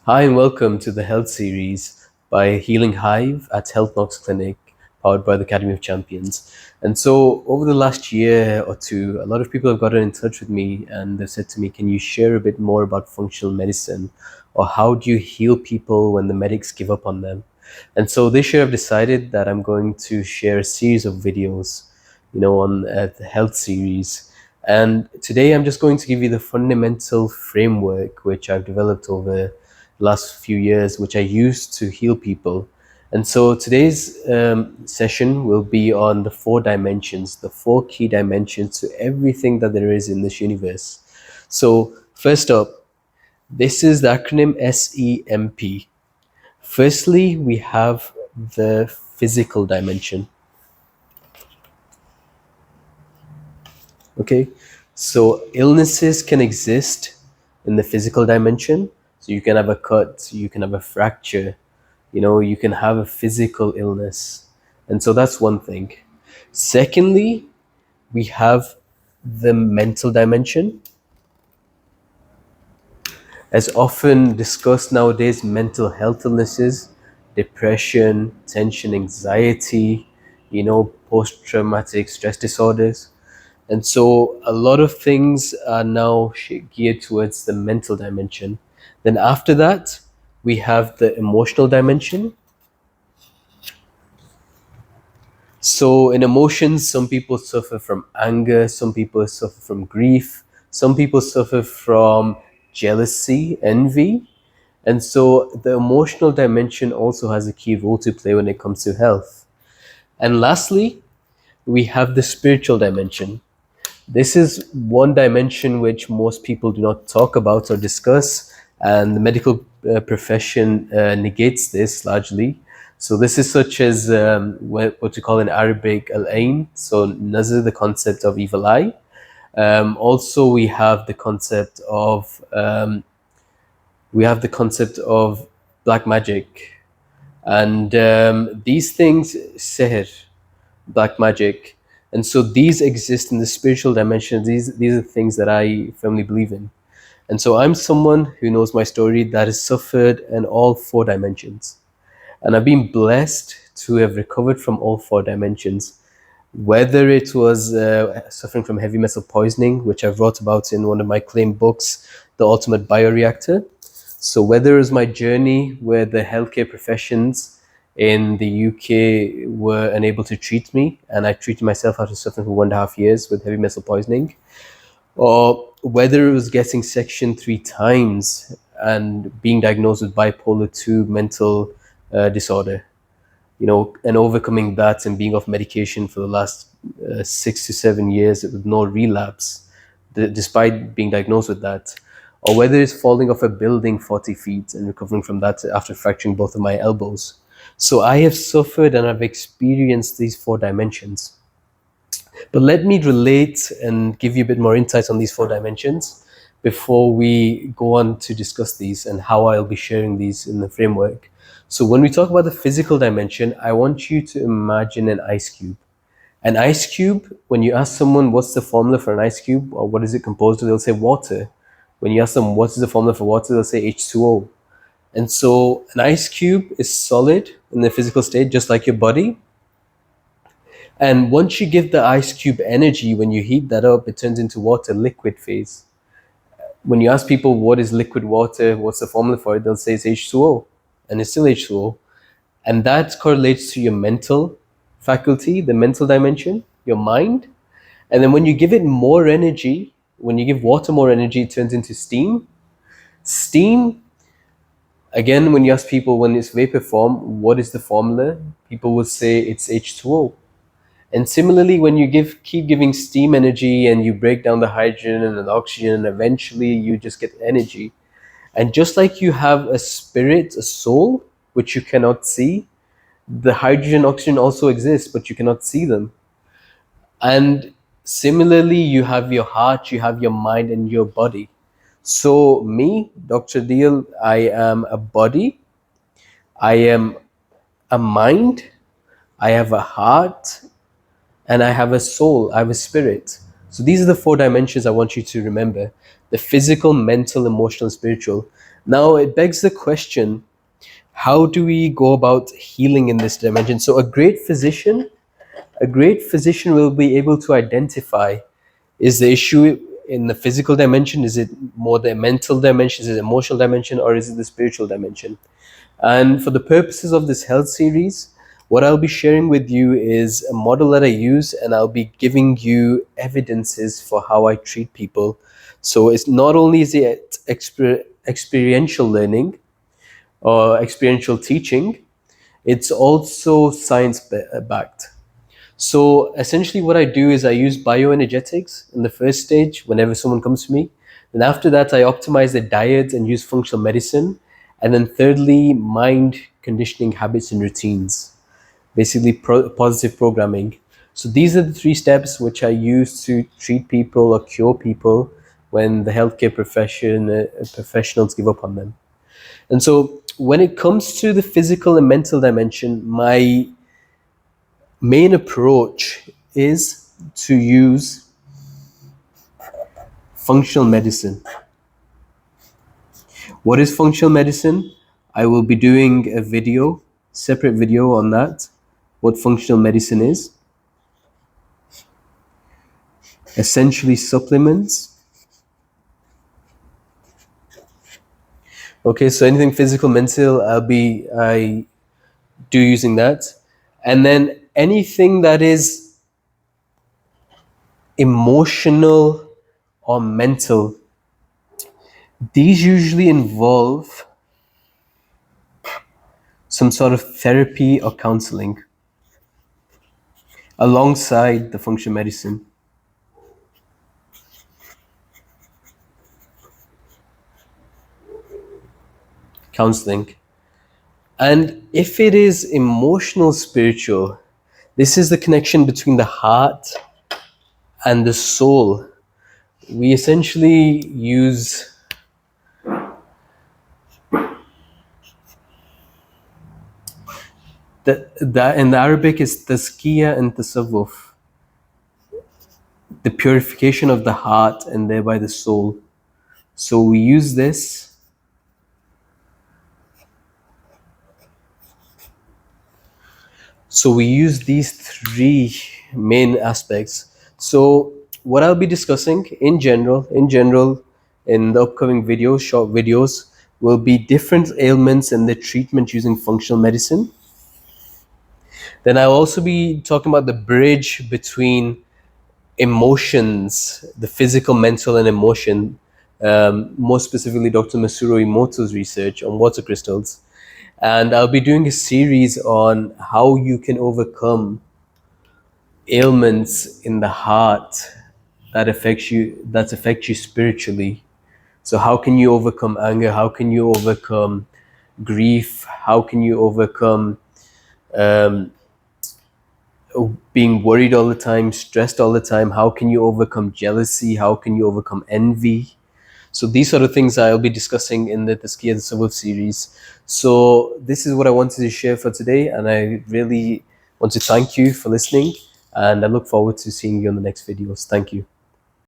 Hi, and welcome to the Health Series by Healing Hive at Healthnox Clinic, powered by the Academy of Champions. And so, over the last year or two, a lot of people have gotten in touch with me and they've said to me, can you share a bit more about functional medicine? Or how do you heal people when the medics give up on them? And so, this year I've decided that I'm going to share a series of videos, on the Health Series. And today I'm just going to give you the fundamental framework which I've developed over last few years, which I used to heal people. And so today's session will be on the four dimensions, the four key dimensions to everything that there is in this universe. So, first up, this is the acronym SEMP. Firstly, we have the physical dimension. Okay, so illnesses can exist in the physical dimension. So, you can have a cut, you can have a fracture, you can have a physical illness. And so that's one thing. Secondly, we have the mental dimension. As often discussed nowadays, mental health illnesses, depression, tension, anxiety, post traumatic stress disorders. And so a lot of things are now geared towards the mental dimension. Then after that, we have the emotional dimension. So, in emotions, some people suffer from anger, some people suffer from grief, some people suffer from jealousy, envy. And so, the emotional dimension also has a key role to play when it comes to health. And lastly, we have the spiritual dimension. This is one dimension which most people do not talk about or discuss, and the medical profession negates this largely. So this is such as what we call in Arabic al-ain, so nazar, the concept of evil eye. Also, we have the concept of black magic, and these things, sihr, black magic. And so these exist in the spiritual dimension. These are things that I firmly believe in. And so I'm someone who knows my story that has suffered in all four dimensions. And I've been blessed to have recovered from all four dimensions. Whether it was suffering from heavy metal poisoning, which I've wrote about in one of my claimed books, The Ultimate Bioreactor. So whether it was my journey where the healthcare professions in the UK were unable to treat me, and I treated myself after suffering for 1.5 years with heavy metal poisoning, or whether it was getting section 3 times and being diagnosed with bipolar 2 mental disorder, and overcoming that and being off medication for the last 6 to 7 years with no relapse, despite being diagnosed with that, or whether it's falling off a building 40 feet and recovering from that after fracturing both of my elbows. So I have suffered and I've experienced these four dimensions. But let me relate and give you a bit more insights on these four dimensions before we go on to discuss these and how I'll be sharing these in the framework. So, when we talk about the physical dimension, I want you to imagine an ice cube. An ice cube, when you ask someone what's the formula for an ice cube or what is it composed of, they'll say water. When you ask them what is the formula for water, they'll say H2O. And so, an ice cube is solid in the physical state, just like your body. And once you give the ice cube energy, when you heat that up, it turns into water, liquid phase. When you ask people what is liquid water, what's the formula for it, they'll say it's H2O, and it's still H2O. And that correlates to your mental faculty, the mental dimension, your mind. And then when you give it more energy, when you give water more energy, it turns into steam. Steam, again, when you ask people when it's vapor form, what is the formula? People will say it's H2O. And similarly, when you keep giving steam energy and you break down the hydrogen and the oxygen, eventually you just get energy. And just like you have a spirit, a soul, which you cannot see, the hydrogen, oxygen also exists, but you cannot see them. And similarly, you have your heart, you have your mind, and your body. So, me, Dr. Adeel, I am a body, I am a mind, I have a heart, and I have a soul, I have a spirit. So these are the four dimensions I want you to remember: the physical, mental, emotional, and spiritual. Now it begs the question, how do we go about healing in this dimension? So a great physician will be able to identify, is the issue in the physical dimension, is it more the mental dimension, is it emotional dimension, or is it the spiritual dimension? And for the purposes of this health series, what I'll be sharing with you is a model that I use, and I'll be giving you evidences for how I treat people. So it's not only is it experiential learning or experiential teaching, it's also science backed. So essentially, what I do is I use bioenergetics in the first stage whenever someone comes to me. Then after that, I optimize their diet and use functional medicine. And then thirdly, mind conditioning habits and routines, basically positive programming. So these are the three steps which I use to treat people or cure people when the healthcare professionals give up on them. And so when it comes to the physical and mental dimension, my main approach is to use functional medicine. What is functional medicine? I will be doing a video, separate video on that, what functional medicine is. Essentially supplements. Okay, so anything physical, mental, I do using that. And then anything that is emotional or mental, these usually involve some sort of therapy or counseling alongside the functional medicine. Counseling. And if it is emotional spiritual, this is the connection between the heart and the soul. We essentially use that in the Arabic is tazkiya and tasawwuf, the purification of the heart and thereby the soul. So we use this. So we use these three main aspects. So what I'll be discussing in general, in the upcoming videos, short videos, will be different ailments and their treatment using functional medicine. Then I'll also be talking about the bridge between emotions, the physical, mental, and emotion. More specifically, Dr. Masuro Emoto's research on water crystals. And I'll be doing a series on how you can overcome ailments in the heart that affect you spiritually. So how can you overcome anger? How can you overcome grief? How can you overcome um, being worried all the time, stressed all the time? How can you overcome jealousy? How can you overcome envy? So these sort of things I'll be discussing in the Tazkiyah Tasawwuf series. So this is what I wanted to share for today, and I really want to thank you for listening, and I look forward to seeing you on the next videos. Thank you.